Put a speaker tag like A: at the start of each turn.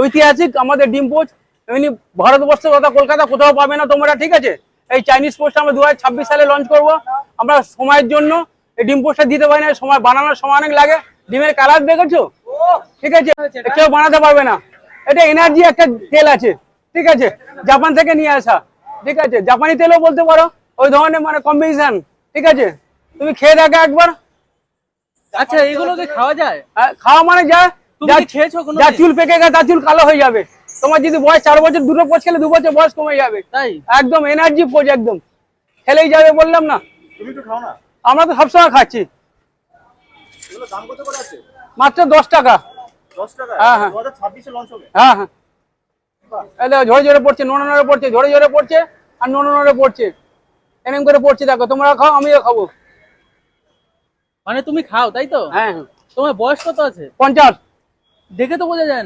A: ঐতিহাসিক আমাদের ডিম পোচ, এমনি ভারতবর্ষ তথা কলকাতা কোথাও পাবে না তোমরা, ঠিক আছে। এই চাইনিজ পোস্টটা আমরা 2026 সালে লঞ্চ করব। আমরা সময়ের জন্য এই ডিম পোস্টটা দিতে পারি না, সময় বানানোর সময় অনেক লাগে। ডিমের কালার দেখেছো, ঠিক আছে, কেউ বানাতে পারবে না। এটা এনার্জি একটা তেল আছে, ঠিক আছে, জাপান থেকে নিয়ে আসা, ঠিক আছে, জাপানি তেলও বলতে পারো, ওই ধরনের মানে কম্বিনেশন, ঠিক আছে। তুমি খেয়ে দেখো একবার।
B: আচ্ছা এগুলো কি খাওয়া যায়?
A: খাওয়া মানে যা
B: তুমি কি খেয়েছো কোনো?
A: যা চুল পেকে গেছে তার চুল কালো হয়ে যাবে। তোমার যদি বয়স 4 বছর, দুটো পোচ খেলে 2 বছর বয়স কমে যাবে।
B: তাই
A: একদম এনার্জি পোচ, একদম খেলেই যাবে, বললাম না।
C: তুমি একটু খাও না।
A: আমরা তো সবসময় খাচ্ছি।
C: এগুলো দাম কত করে আছে?
A: মাত্র 10 টাকা।
C: 10 টাকা?
A: হ্যাঁ, হ্যাঁ।
C: 2026 এ লঞ্চ হবে?
A: হ্যাঁ হ্যাঁ, এই দেখো ঝরে ঝরে পড়ছে, নোনা নোনা পড়ছে, ঝরে ঝরে পড়ছে আর নোনা নোনা পড়ছে, এরকম করে পড়ছে। দেখো তোমরা খাও, আমিও খাবো।
B: মানে তুমি খাও তাই তো?
A: হ্যাঁ হ্যাঁ।
B: তোমার বয়স কত আছে?
A: 50।
B: দেখে তো বোঝা যায় না।